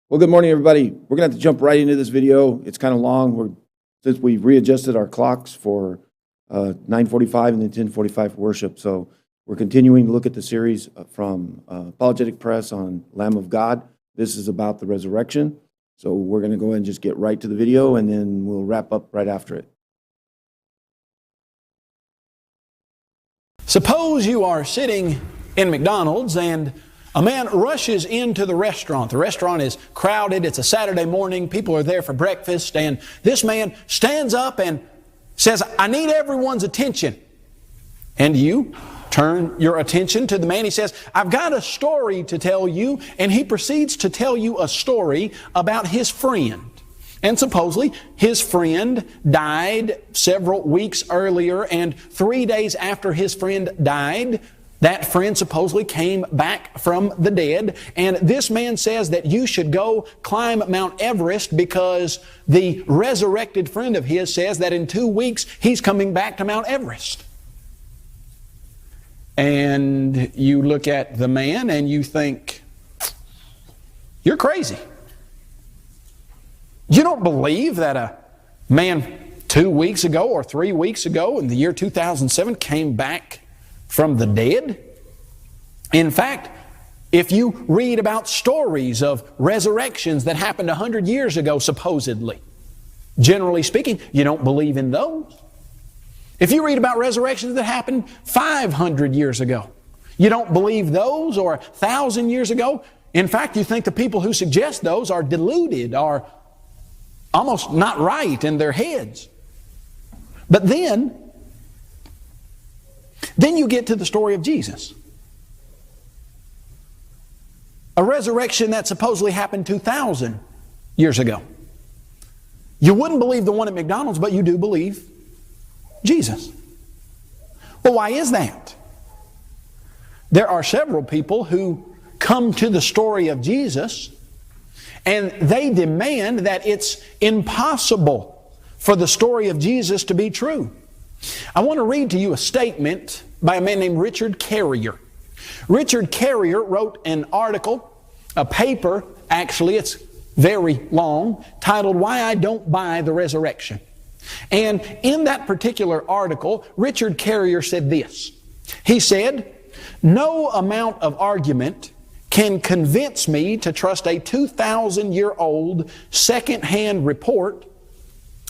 Well, good morning, everybody. We're going to have to jump right into this video. It's kind of long. Since we've readjusted our clocks for 9:45 and then 10:45 for worship. So we're continuing to look at the series from Apologetic Press on Lamb of God. This is about the resurrection. So we're going to go ahead and just get right to the video, and then we'll wrap up right after it. Suppose you are sitting in McDonald's and a man rushes into the restaurant. The restaurant is crowded. It's a Saturday morning. People are there for breakfast. And this man stands up and says, "I need everyone's attention." And you turn your attention to the man. He says, "I've got a story to tell you." And he proceeds to tell you a story about his friend. And supposedly, his friend died several weeks earlier, and 3 days after his friend died, that friend supposedly came back from the dead, and this man says that you should go climb Mount Everest because the resurrected friend of his says that in 2 weeks he's coming back to Mount Everest. And you look at the man and you think, you're crazy. You don't believe that a man 2 weeks ago or 3 weeks ago in the year 2007 came back from the dead? In fact, if you read about stories of resurrections that happened 100 years ago, supposedly, generally speaking, you don't believe in those. If you read about resurrections that happened 500 years ago, you don't believe those, or 1,000 years ago. In fact, you think the people who suggest those are deluded, are almost not right in their heads. But then you get to the story of Jesus. A resurrection that supposedly happened 2,000 years ago. You wouldn't believe the one at McDonald's, but you do believe Jesus. Well, why is that? There are several people who come to the story of Jesus and they demand that it's impossible for the story of Jesus to be true. I want to read to you a statement by a man named Richard Carrier. Richard Carrier wrote an article, a paper, actually, it's very long, titled "Why I Don't Buy the Resurrection." And in that particular article, Richard Carrier said this. He said, "No amount of argument can convince me to trust a 2,000-year-old second-hand report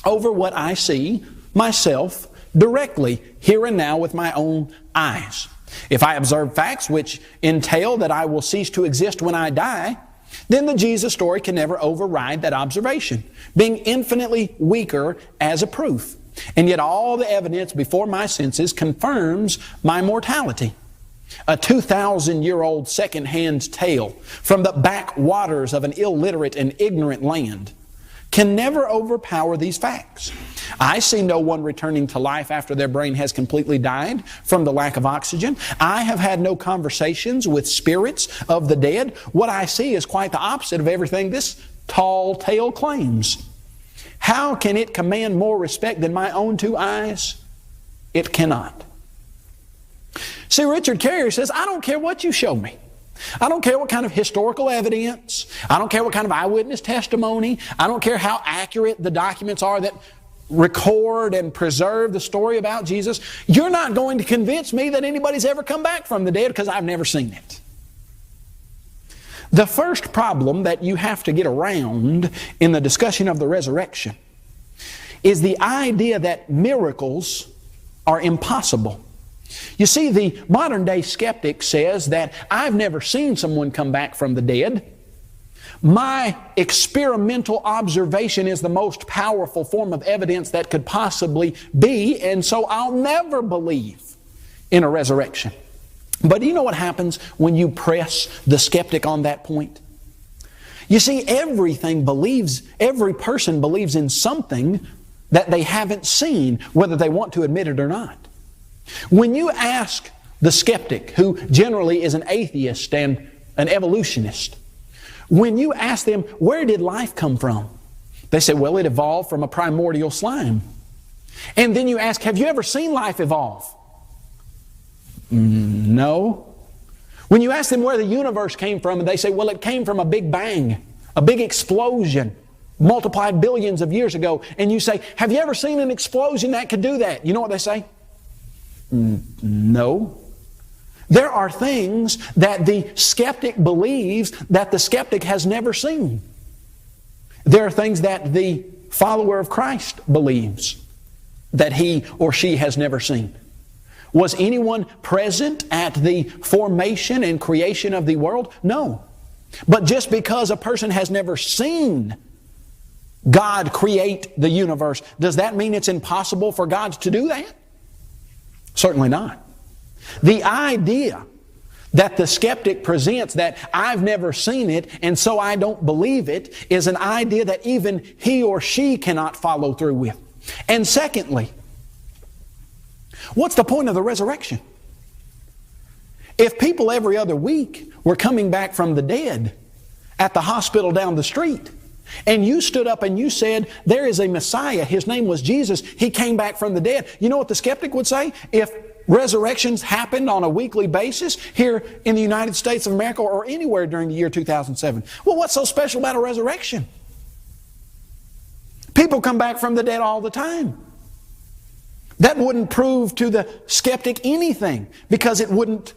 over what I see myself directly, here and now, with my own eyes. If I observe facts which entail that I will cease to exist when I die, then the Jesus story can never override that observation, being infinitely weaker as a proof. And yet all the evidence before my senses confirms my mortality. A 2,000-year-old second-hand tale from the backwaters of an illiterate and ignorant land can never overpower these facts. I see no one returning to life after their brain has completely died from the lack of oxygen. I have had no conversations with spirits of the dead. What I see is quite the opposite of everything this tall tale claims. How can it command more respect than my own two eyes? It cannot." See, Richard Carrier says, I don't care what you show me. I don't care what kind of historical evidence. I don't care what kind of eyewitness testimony. I don't care how accurate the documents are that record and preserve the story about Jesus. You're not going to convince me that anybody's ever come back from the dead because I've never seen it. The first problem that you have to get around in the discussion of the resurrection is the idea that miracles are impossible. You see, the modern day skeptic says that I've never seen someone come back from the dead. My experimental observation is the most powerful form of evidence that could possibly be, and so I'll never believe in a resurrection. But do you know what happens when you press the skeptic on that point? You see, every person believes in something that they haven't seen, whether they want to admit it or not. When you ask the skeptic, who generally is an atheist and an evolutionist, when you ask them, where did life come from? They say, well, it evolved from a primordial slime. And then you ask, have you ever seen life evolve? No. When you ask them where the universe came from, and they say, well, it came from a big bang. a big explosion multiplied billions of years ago, and you say, have you ever seen an explosion that could do that? You know what they say? No. There are things that the skeptic believes that the skeptic has never seen. There are things that the follower of Christ believes that he or she has never seen. Was anyone present at the formation and creation of the world? No. But just because a person has never seen God create the universe, does that mean it's impossible for God to do that? Certainly not. The idea that the skeptic presents that I've never seen it and so I don't believe it is an idea that even he or she cannot follow through with. And secondly, what's the point of the resurrection? If people every other week were coming back from the dead at the hospital down the street, and you stood up and you said, there is a Messiah, His name was Jesus, He came back from the dead, you know what the skeptic would say? If resurrections happened on a weekly basis here in the United States of America or anywhere during the year 2007, well, what's so special about a resurrection? People come back from the dead all the time. That wouldn't prove to the skeptic anything because it wouldn't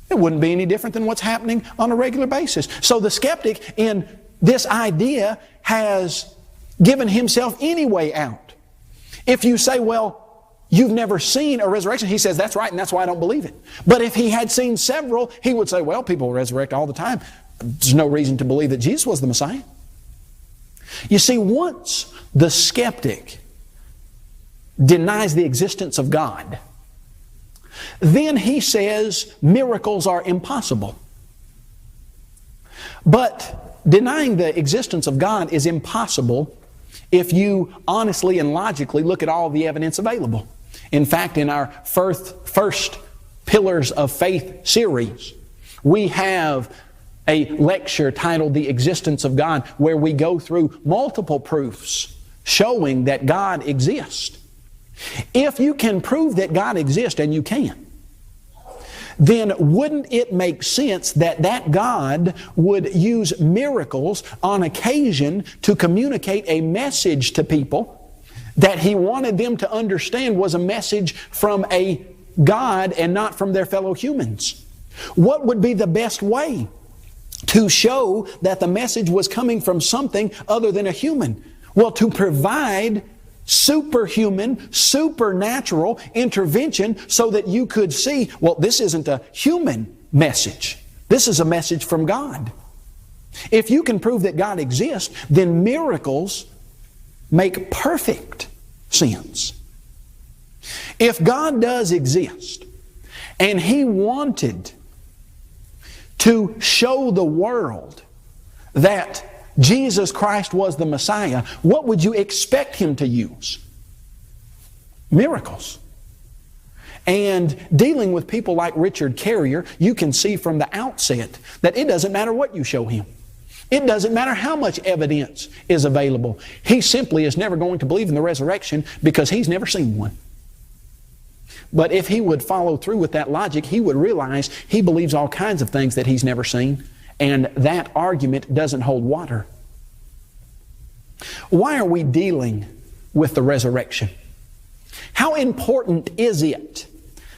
be any different than what's happening on a regular basis. So the skeptic in this idea has given himself any way out. If you say, well, you've never seen a resurrection, he says, that's right, and that's why I don't believe it. But if he had seen several, he would say, well, people resurrect all the time. There's no reason to believe that Jesus was the Messiah. You see, once the skeptic denies the existence of God, then he says miracles are impossible. But denying the existence of God is impossible if you honestly and logically look at all the evidence available. In fact, in our first Pillars of Faith series, we have a lecture titled The Existence of God, where we go through multiple proofs showing that God exists. If you can prove that God exists, and you can, then wouldn't it make sense that that God would use miracles on occasion to communicate a message to people that He wanted them to understand was a message from a God and not from their fellow humans? What would be the best way to show that the message was coming from something other than a human? Well, to provide superhuman, supernatural intervention so that you could see, well, this isn't a human message. This is a message from God. If you can prove that God exists, then miracles make perfect sense. If God does exist, and He wanted to show the world that Jesus Christ was the Messiah, what would you expect Him to use? Miracles. And dealing with people like Richard Carrier, you can see from the outset that it doesn't matter what you show him. It doesn't matter how much evidence is available. He simply is never going to believe in the resurrection because he's never seen one. But if he would follow through with that logic, he would realize he believes all kinds of things that he's never seen, and that argument doesn't hold water. Why are we dealing with the resurrection? How important is it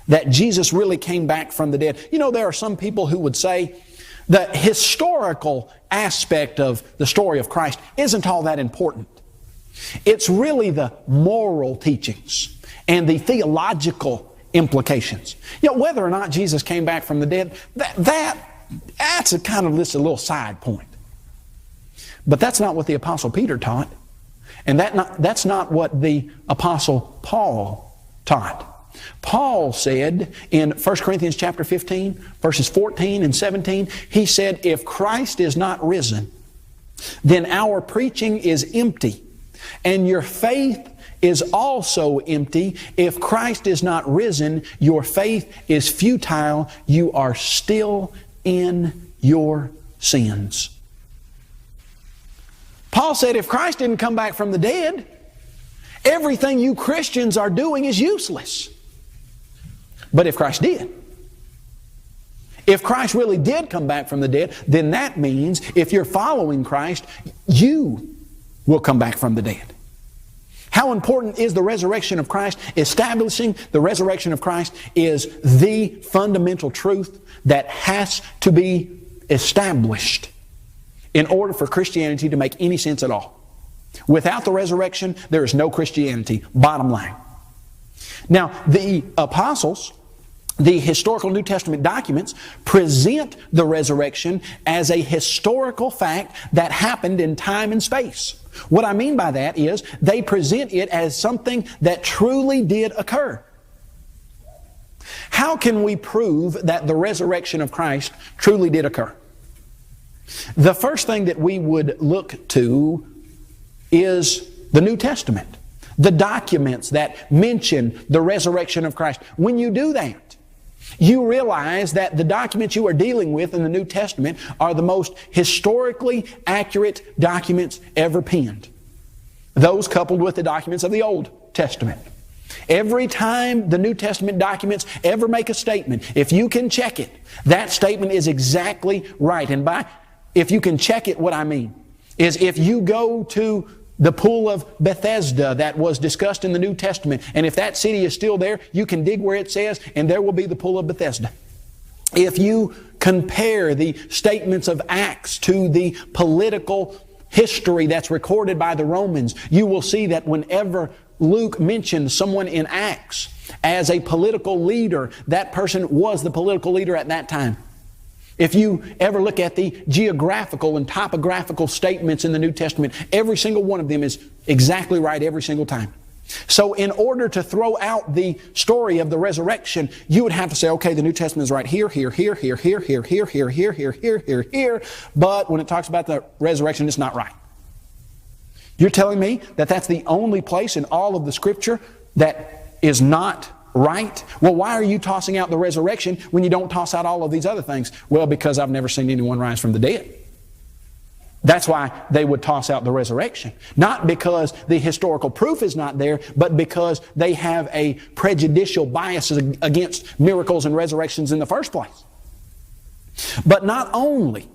that Jesus really came back from the dead? You know, there are some people who would say the historical aspect of the story of Christ isn't all that important. It's really the moral teachings and the theological implications. You know, whether or not Jesus came back from the dead, that's a kind of just a little side point. But that's not what the Apostle Peter taught. And that's not what the Apostle Paul taught. Paul said in 1 Corinthians chapter 15, verses 14 and 17, he said, if Christ is not risen, then our preaching is empty, and your faith is also empty. If Christ is not risen, your faith is futile. You are still in your sins. Paul said if Christ didn't come back from the dead, everything you Christians are doing is useless. But if Christ did, If Christ really did come back from the dead, then that means if you're following Christ, you will come back from the dead. How important is the resurrection of Christ? Establishing the resurrection of Christ is the fundamental truth that has to be established in order for Christianity to make any sense at all. Without the resurrection, there is no Christianity, bottom line. Now, the apostles, the historical New Testament documents, present the resurrection as a historical fact that happened in time and space. What I mean by that is they present it as something that truly did occur. How can we prove that the resurrection of Christ truly did occur? The first thing that we would look to is the New Testament, the documents that mention the resurrection of Christ. When you do that, you realize that the documents you are dealing with in the New Testament are the most historically accurate documents ever penned. Those coupled with the documents of the Old Testament. Every time the New Testament documents ever make a statement, if you can check it, that statement is exactly right. And by if you can check it, what I mean is if you go to the pool of Bethesda that was discussed in the New Testament, and if that city is still there, you can dig where it says, and there will be the pool of Bethesda. If you compare the statements of Acts to the political history that's recorded by the Romans, you will see that whenever Luke mentions someone in Acts as a political leader, that person was the political leader at that time. If you ever look at the geographical and topographical statements in the New Testament, every single one of them is exactly right every single time. So in order to throw out the story of the resurrection, you would have to say, okay, the New Testament is right here, here, here, here, here, here, here, here, here, here, here, here, here, but when it talks about the resurrection, it's not right. You're telling me that that's the only place in all of the Scripture that is not right? Well, why are you tossing out the resurrection when you don't toss out all of these other things? Well, because I've never seen anyone rise from the dead. That's why they would toss out the resurrection. Not because the historical proof is not there, but because they have a prejudicial bias against miracles and resurrections in the first place. But not only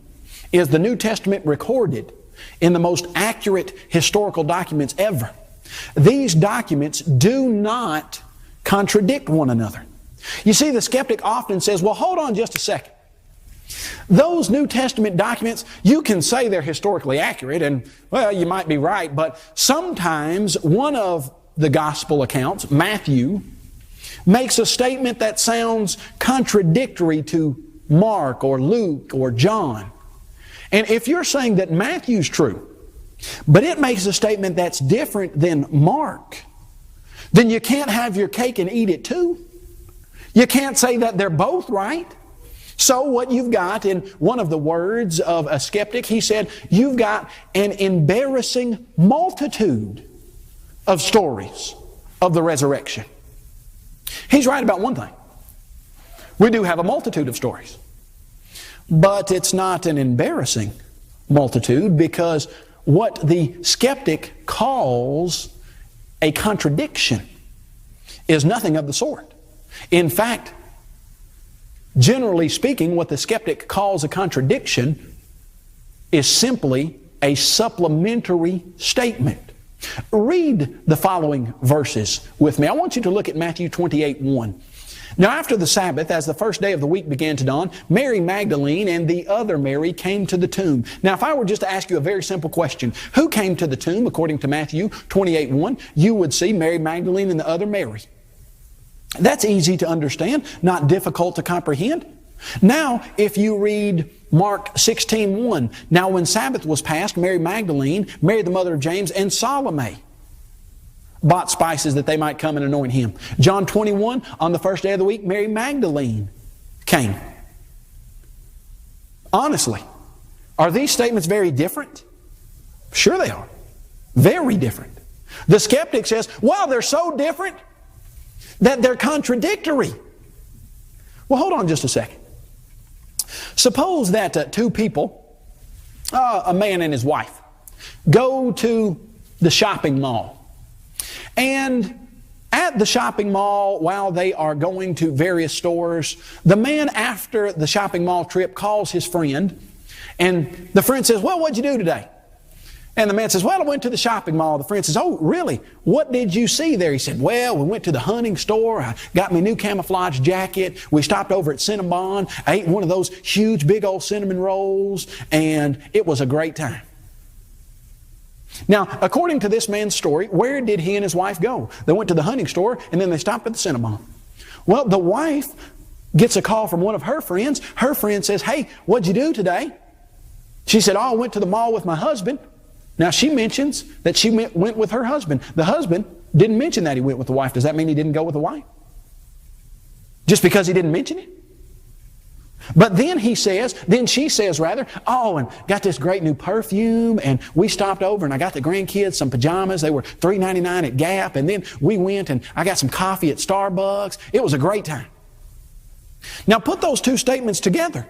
is the New Testament recorded in the most accurate historical documents ever, these documents do not contradict one another. You see, the skeptic often says, well, hold on just a second. Those New Testament documents, you can say they're historically accurate, and, well, you might be right, but sometimes one of the gospel accounts, Matthew, makes a statement that sounds contradictory to Mark or Luke or John. And if you're saying that Matthew's true, but it makes a statement that's different than Mark, then you can't have your cake and eat it too. You can't say that they're both right. So what you've got, in one of the words of a skeptic, he said, you've got an embarrassing multitude of stories of the resurrection. He's right about one thing. We do have a multitude of stories. But it's not an embarrassing multitude, because what the skeptic calls a contradiction is nothing of the sort. In fact, generally speaking, what the skeptic calls a contradiction is simply a supplementary statement. Read the following verses with me. I want you to look at Matthew 28:1. Now after the Sabbath, as the first day of the week began to dawn, Mary Magdalene and the other Mary came to the tomb. Now if I were just to ask you a very simple question, who came to the tomb according to Matthew 28:1? You would see Mary Magdalene and the other Mary. That's easy to understand, not difficult to comprehend. Now, if you read Mark 16:1, now when Sabbath was passed, Mary Magdalene, Mary the mother of James, and Salome bought spices that they might come and anoint him. John 21, on the first day of the week, Mary Magdalene came. Honestly, are these statements very different? Sure they are. Very different. The skeptic says, well, they're so different that they're contradictory. Well, hold on just a second. Suppose that two people, a man and his wife, go to the shopping mall. And At the shopping mall, while they are going to various stores, the man after the shopping mall trip calls his friend, and the friend says, well, what'd you do today? And the man says, well, I went to the shopping mall. The friend says, oh, really? What did you see there? He said, well, we went to the hunting store. I got me a new camouflage jacket. We stopped over at Cinnabon. I ate one of those huge, big old cinnamon rolls, and it was a great time. Now, according to this man's story, where did he and his wife go? They went to the hunting store, and then they stopped at the Cinnabon. Well, the wife gets a call from one of her friends. Her friend says, hey, what'd you do today? She said, oh, I went to the mall with my husband. Now, she mentions that she went with her husband. The husband didn't mention that he went with the wife. Does that mean he didn't go with the wife? Just because he didn't mention it? But then she says, oh, and got this great new perfume, and we stopped over, and I got the grandkids some pajamas. They were $3.99 at Gap, and then we went, and I got some coffee at Starbucks. It was a great time. Now, put those two statements together.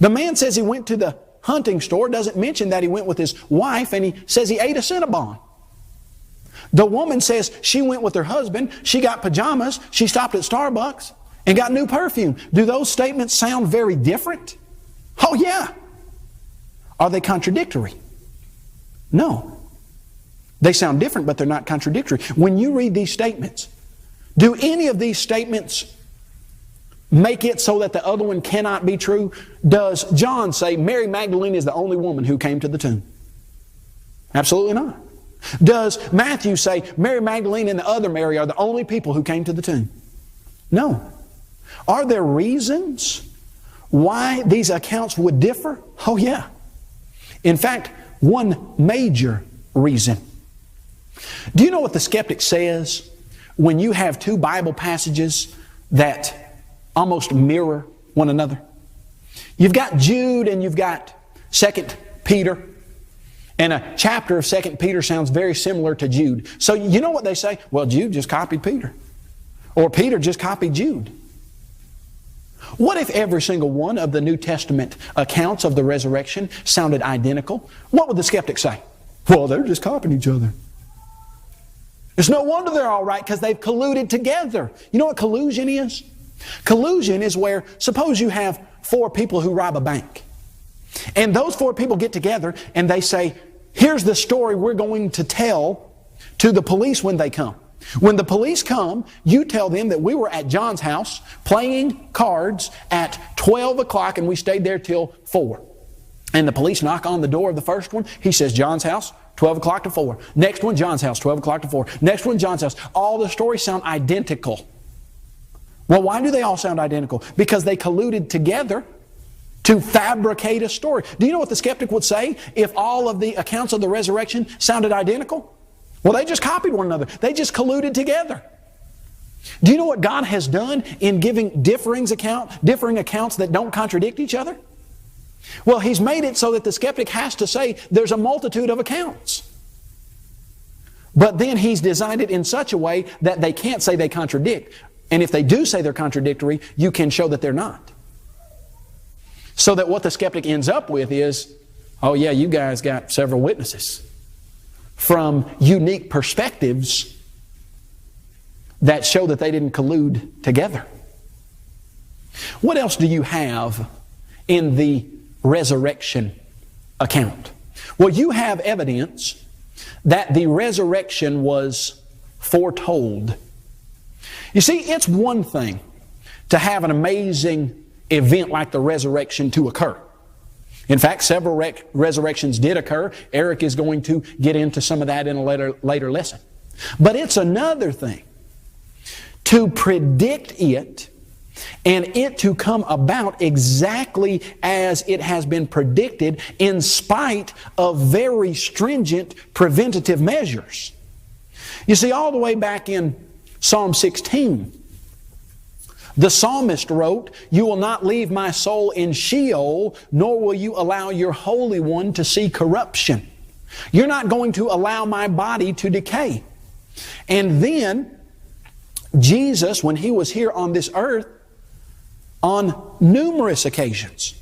The man says he went to the hunting store, doesn't mention that he went with his wife, and he says he ate a Cinnabon. The woman says she went with her husband, she got pajamas, she stopped at Starbucks, and got new perfume. Do those statements sound very different? Oh yeah. Are they contradictory? No. They sound different, but they're not contradictory. When you read these statements, do any of these statements make it so that the other one cannot be true? Does John say Mary Magdalene is the only woman who came to the tomb? Absolutely not. Does Matthew say Mary Magdalene and the other Mary are the only people who came to the tomb? No. Are there reasons why these accounts would differ? Oh yeah. In fact, one major reason. Do you know what the skeptic says when you have two Bible passages that almost mirror one another? You've got Jude and you've got 2 Peter. And a chapter of 2 Peter sounds very similar to Jude. So you know what they say? Well, Jude just copied Peter. Or Peter just copied Jude. What if every single one of the New Testament accounts of the resurrection sounded identical? What would the skeptic say? Well, they're just copying each other. It's no wonder they're all right, because they've colluded together. You know what collusion is? Collusion is where, suppose you have 4 people who rob a bank. And those 4 people get together and they say, here's the story we're going to tell to the police when they come. When the police come, you tell them that we were at John's house playing cards at 12 o'clock and we stayed there till 4. And the police knock on the door of the first one. He says, John's house, 12 o'clock to 4. Next one, John's house, 12 o'clock to 4. Next one, John's house. All the stories sound identical. Well, why do they all sound identical? Because they colluded together to fabricate a story. Do you know what the skeptic would say if all of the accounts of the resurrection sounded identical? Well, they just copied one another. They just colluded together. Do you know what God has done in giving differing accounts that don't contradict each other? Well, He's made it so that the skeptic has to say there's a multitude of accounts. But then He's designed it in such a way that they can't say they contradict. And if they do say they're contradictory, you can show that they're not. So that what the skeptic ends up with is, oh yeah, you guys got several witnesses from unique perspectives that show that they didn't collude together. What else do you have in the resurrection account? Well, you have evidence that the resurrection was foretold. You see, it's one thing to have an amazing event like the resurrection to occur. In fact, several resurrections did occur. Eric is going to get into some of that in a later lesson. But it's another thing to predict it and it to come about exactly as it has been predicted in spite of very stringent preventative measures. You see, all the way back in Psalm 16, the psalmist wrote, "You will not leave my soul in Sheol, nor will you allow your Holy One to see corruption." You're not going to allow my body to decay. And then, Jesus, when He was here on this earth, on numerous occasions,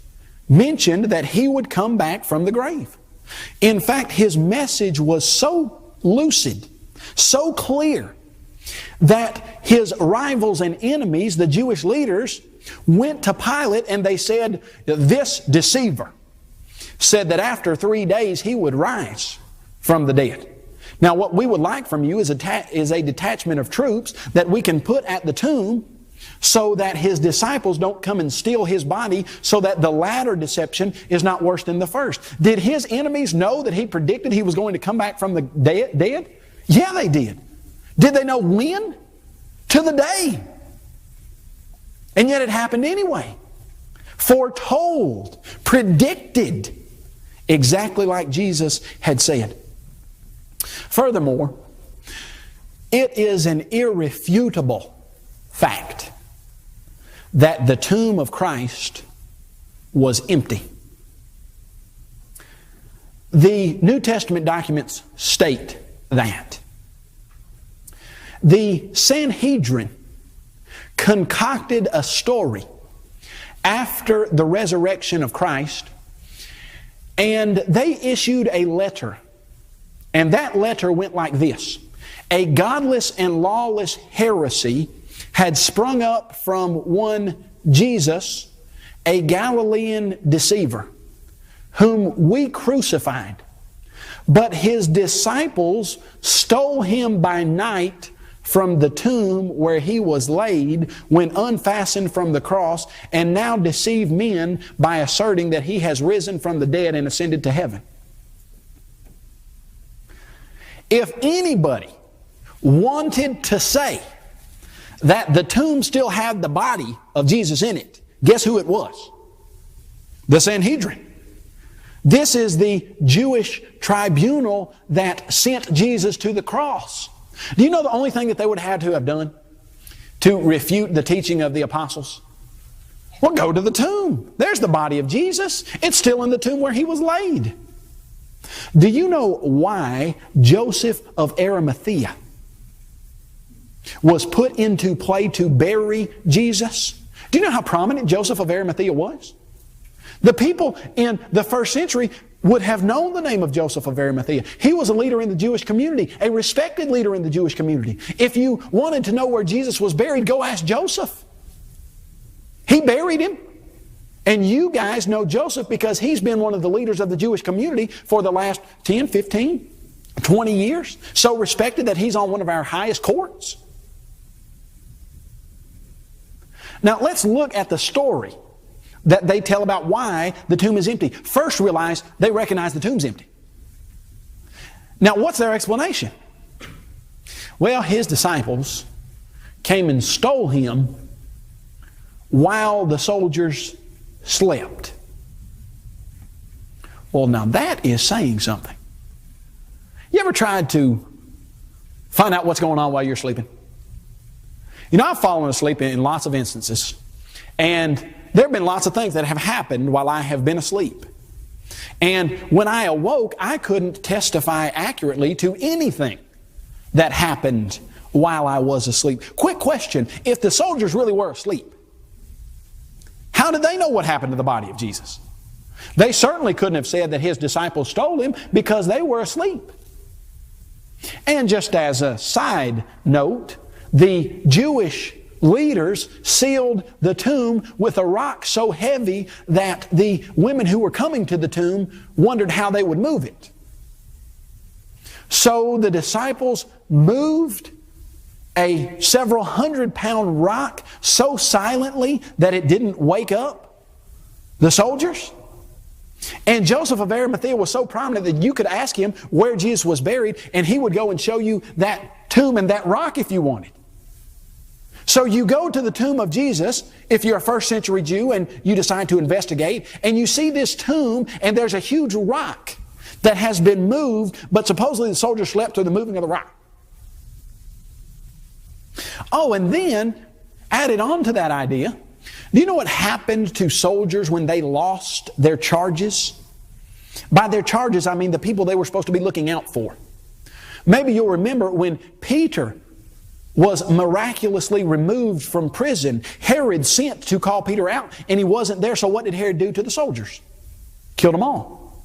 mentioned that He would come back from the grave. In fact, His message was so lucid, so clear, that his rivals and enemies, the Jewish leaders, went to Pilate and they said, this deceiver said that after 3 days he would rise from the dead. Now what we would like from you is a detachment of troops that we can put at the tomb so that his disciples don't come and steal his body, so that the latter deception is not worse than the first. Did his enemies know that he predicted he was going to come back from the dead? Yeah, they did. Did they know when? To the day. And yet it happened anyway. Foretold, predicted, exactly like Jesus had said. Furthermore, it is an irrefutable fact that the tomb of Christ was empty. The New Testament documents state that. The Sanhedrin concocted a story after the resurrection of Christ, and they issued a letter. And that letter went like this: a godless and lawless heresy had sprung up from one Jesus, a Galilean deceiver, whom we crucified. But his disciples stole him by night from the tomb where he was laid when unfastened from the cross, and now deceive men by asserting that he has risen from the dead and ascended to heaven. If anybody wanted to say that the tomb still had the body of Jesus in it, guess who it was? The Sanhedrin. This is the Jewish tribunal that sent Jesus to the cross. Do you know the only thing that they would have to have done to refute the teaching of the apostles? Well, go to the tomb. There's the body of Jesus. It's still in the tomb where he was laid. Do you know why Joseph of Arimathea was put into play to bury Jesus? Do you know how prominent Joseph of Arimathea was? The people in the first century would have known the name of Joseph of Arimathea. He was a leader in the Jewish community, a respected leader in the Jewish community. If you wanted to know where Jesus was buried, go ask Joseph. He buried him. And you guys know Joseph because he's been one of the leaders of the Jewish community for the last 10, 15, 20 years. So respected that he's on one of our highest courts. Now let's look at the story that they tell about why the tomb is empty. First, they recognize the tomb's empty. Now, what's their explanation? Well, his disciples came and stole him while the soldiers slept. Well, now that is saying something. You ever tried to find out what's going on while you're sleeping? You know, I've fallen asleep in lots of instances, and there have been lots of things that have happened while I have been asleep. And when I awoke, I couldn't testify accurately to anything that happened while I was asleep. Quick question: if the soldiers really were asleep, how did they know what happened to the body of Jesus? They certainly couldn't have said that his disciples stole him because they were asleep. And just as a side note, the Jewish leaders sealed the tomb with a rock so heavy that the women who were coming to the tomb wondered how they would move it. So the disciples moved a several 100-pound rock so silently that it didn't wake up the soldiers. And Joseph of Arimathea was so prominent that you could ask him where Jesus was buried, and he would go and show you that tomb and that rock if you wanted. So you go to the tomb of Jesus, if you're a first century Jew and you decide to investigate, and you see this tomb and there's a huge rock that has been moved, but supposedly the soldiers slept through the moving of the rock. Oh, and then, added on to that idea, do you know what happened to soldiers when they lost their charges? By their charges, I mean the people they were supposed to be looking out for. Maybe you'll remember when Peter was miraculously removed from prison, Herod sent to call Peter out, and he wasn't there, so what did Herod do to the soldiers? Killed them all.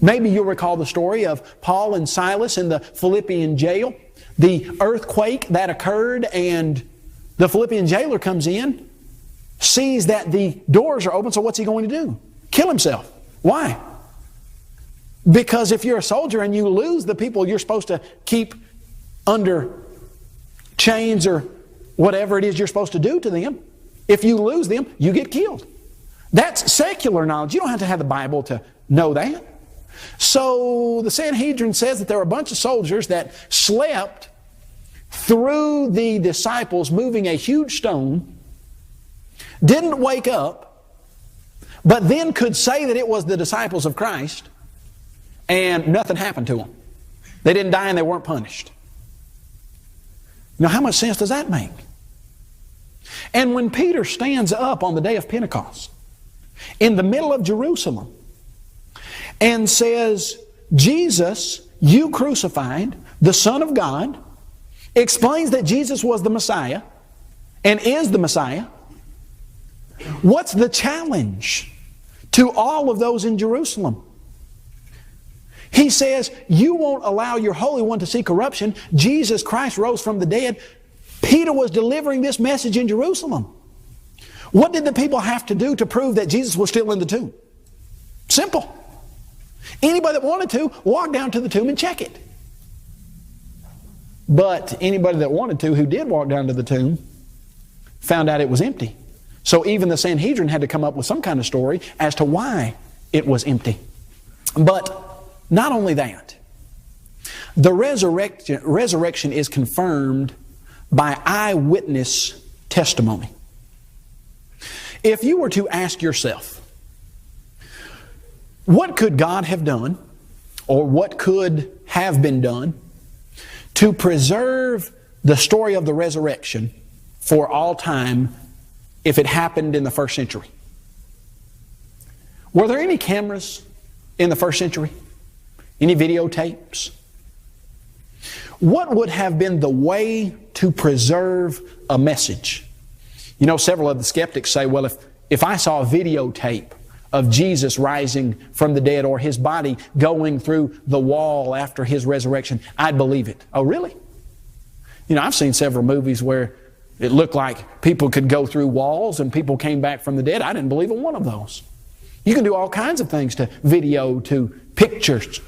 Maybe you'll recall the story of Paul and Silas in the Philippian jail, the earthquake that occurred, and the Philippian jailer comes in, sees that the doors are open, so what's he going to do? Kill himself. Why? Because if you're a soldier and you lose the people you're supposed to keep under chains or whatever it is you're supposed to do to them, if you lose them, you get killed. That's secular knowledge. You don't have to have the Bible to know that. So the Sanhedrin says that there were a bunch of soldiers that slept through the disciples moving a huge stone, didn't wake up, but then could say that it was the disciples of Christ, and nothing happened to them. They didn't die and they weren't punished. Now, how much sense does that make? And when Peter stands up on the day of Pentecost in the middle of Jerusalem and says, Jesus, you crucified, the Son of God, explains that Jesus was the Messiah and is the Messiah, what's the challenge to all of those in Jerusalem? He says, you won't allow your Holy One to see corruption. Jesus Christ rose from the dead. Peter was delivering this message in Jerusalem. What did the people have to do to prove that Jesus was still in the tomb? Simple. Anybody that wanted to, walk down to the tomb and check it. But anybody that wanted to, who did walk down to the tomb, found out it was empty. So even the Sanhedrin had to come up with some kind of story as to why it was empty. But not only that, the resurrection is confirmed by eyewitness testimony. If you were to ask yourself, what could God have done, or what could have been done to preserve the story of the resurrection for all time if it happened in the first century? Were there any cameras in the first century? Any videotapes? What would have been the way to preserve a message? You know, several of the skeptics say, well, if I saw a videotape of Jesus rising from the dead or His body going through the wall after His resurrection, I'd believe it. Oh, really? You know, I've seen several movies where it looked like people could go through walls and people came back from the dead. I didn't believe in one of those. You can do all kinds of things to video, to pictures.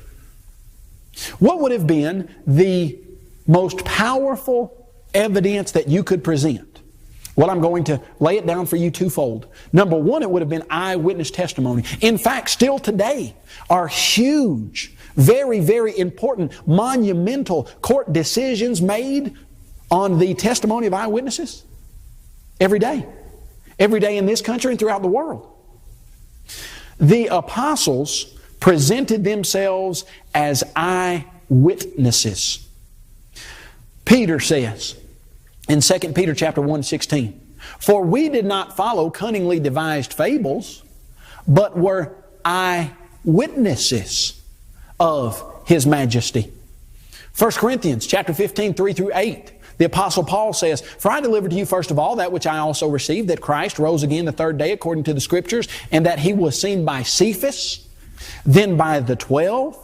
What would have been the most powerful evidence that you could present? Well, I'm going to lay it down for you twofold. Number one, it would have been eyewitness testimony. In fact, still today are huge, very, very important, monumental court decisions made on the testimony of eyewitnesses every day. Every day in this country and throughout the world. The apostles presented themselves as eyewitnesses. Peter says in 2 Peter chapter 1:16, "For we did not follow cunningly devised fables, but were eyewitnesses of His majesty." 1 Corinthians chapter 15, 3 through 8. The Apostle Paul says, "For I delivered to you first of all that which I also received, that Christ rose again the third day according to the Scriptures, and that He was seen by Cephas, then by the 12,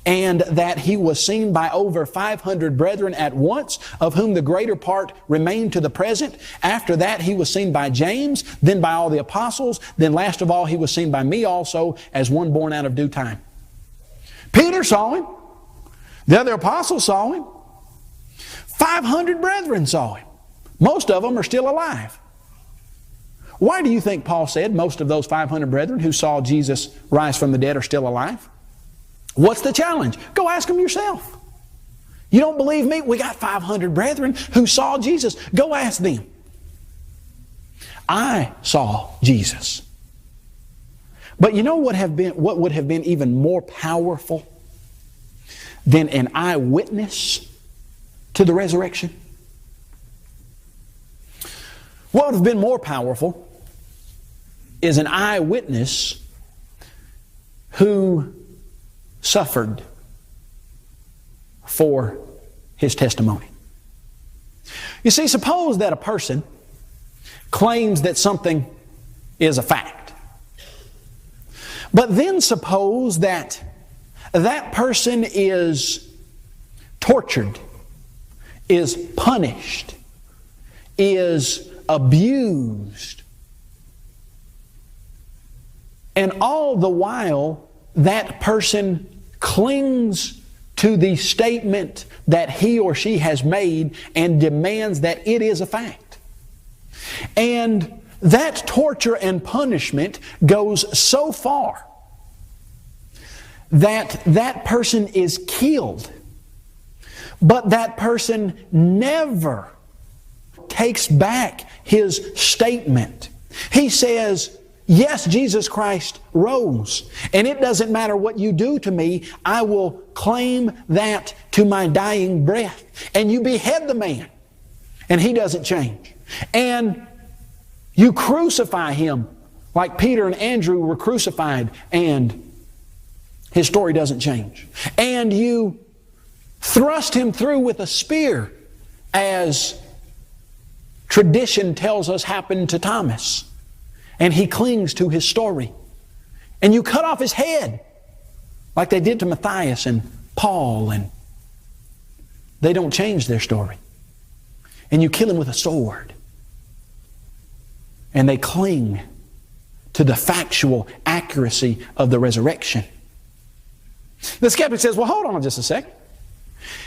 and that He was seen by over 500 brethren at once, of whom the greater part remain to the present. After that He was seen by James, then by all the apostles, then last of all He was seen by me also, as one born out of due time." Peter saw Him. The other apostles saw Him. 500 brethren saw Him. Most of them are still alive. Why do you think Paul said most of those 500 brethren who saw Jesus rise from the dead are still alive? What's the challenge? Go ask them yourself. You don't believe me? We got 500 brethren who saw Jesus. Go ask them. I saw Jesus. But you know what would have been even more powerful than an eyewitness to the resurrection? What would have been more powerful is an eyewitness who suffered for his testimony. You see, suppose that a person claims that something is a fact. But then suppose that that person is tortured, is punished, is abused. And all the while, that person clings to the statement that he or she has made and demands that it is a fact. And that torture and punishment goes so far that that person is killed. But that person never takes back his statement. He says, yes, Jesus Christ rose, and it doesn't matter what you do to me, I will claim that to my dying breath. And you behead the man, and he doesn't change. And you crucify him like Peter and Andrew were crucified, and his story doesn't change. And you thrust him through with a spear, as tradition tells us happened to Thomas. And he clings to his story. And you cut off his head, like they did to Matthias and Paul, and they don't change their story. And you kill him with a sword. And they cling to the factual accuracy of the resurrection. The skeptic says, well, hold on just a second.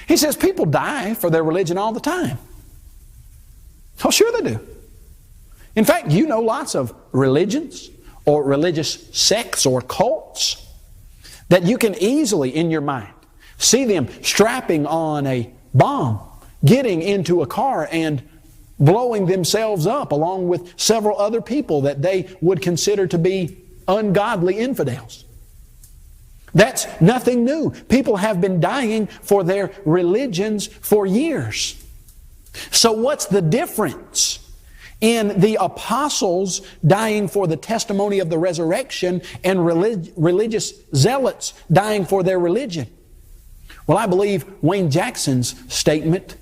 He says people die for their religion all the time. Oh, sure they do. In fact, you know lots of religions or religious sects or cults that you can easily, in your mind, see them strapping on a bomb, getting into a car and blowing themselves up along with several other people that they would consider to be ungodly infidels. That's nothing new. People have been dying for their religions for years. So what's the difference in the apostles dying for the testimony of the resurrection and religious zealots dying for their religion? Well, I believe Wayne Jackson's statement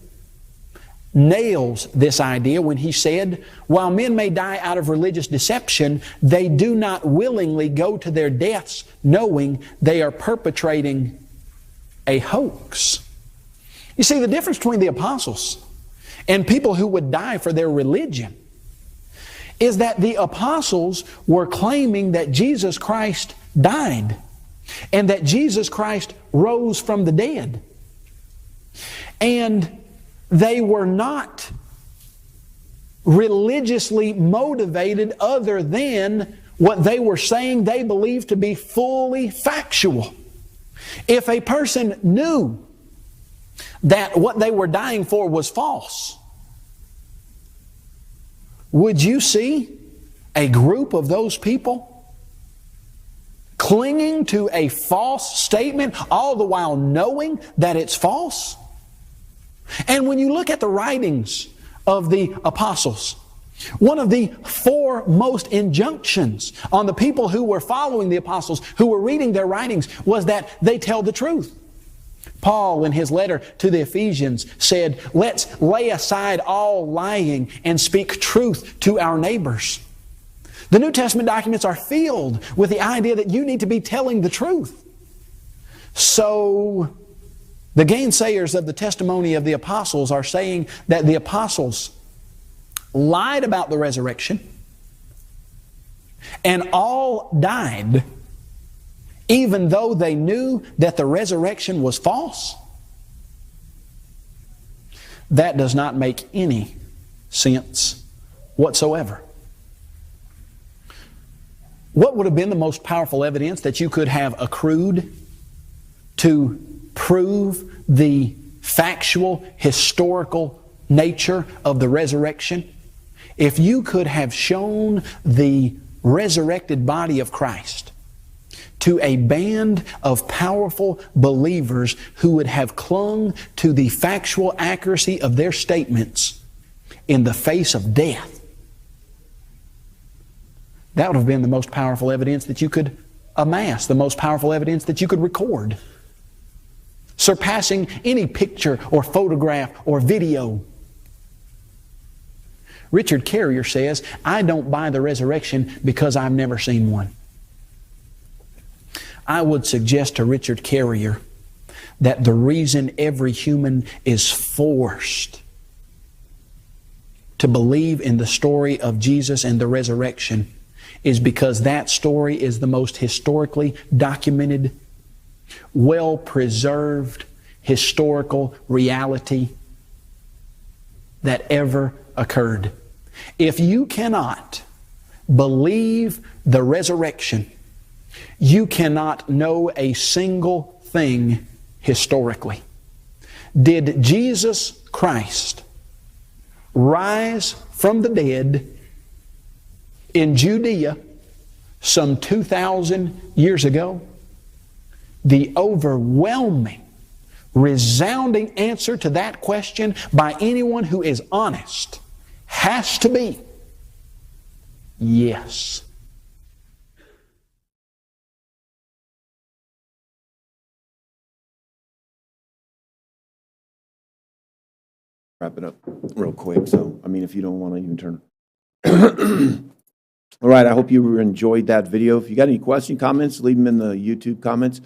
nails this idea when he said, while men may die out of religious deception, they do not willingly go to their deaths knowing they are perpetrating a hoax. You see, the difference between the apostles and people who would die for their religion is that the apostles were claiming that Jesus Christ died and that Jesus Christ rose from the dead. And they were not religiously motivated other than what they were saying they believed to be fully factual. If a person knew that what they were dying for was false, would you see a group of those people clinging to a false statement all the while knowing that it's false? And when you look at the writings of the apostles, one of the foremost injunctions on the people who were following the apostles, who were reading their writings, was that they tell the truth. Paul, in his letter to the Ephesians, said, let's lay aside all lying and speak truth to our neighbors. The New Testament documents are filled with the idea that you need to be telling the truth. So the gainsayers of the testimony of the apostles are saying that the apostles lied about the resurrection and all died even though they knew that the resurrection was false. That does not make any sense whatsoever. What would have been the most powerful evidence that you could have accrued to prove the factual, historical nature of the resurrection? If you could have shown the resurrected body of Christ to a band of powerful believers who would have clung to the factual accuracy of their statements in the face of death, that would have been the most powerful evidence that you could amass, the most powerful evidence that you could record, surpassing any picture or photograph or video. Richard Carrier says, I don't buy the resurrection because I've never seen one. I would suggest to Richard Carrier that the reason every human is forced to believe in the story of Jesus and the resurrection is because that story is the most historically documented, well-preserved historical reality that ever occurred. If you cannot believe the resurrection, you cannot know a single thing historically. Did Jesus Christ rise from the dead in Judea some 2,000 years ago? The overwhelming, resounding answer to that question by anyone who is honest has to be yes. Wrap it up real quick. So, I mean, if you don't want to even turn. All right, I hope you enjoyed that video. If you got any questions, comments, leave them in the YouTube comments.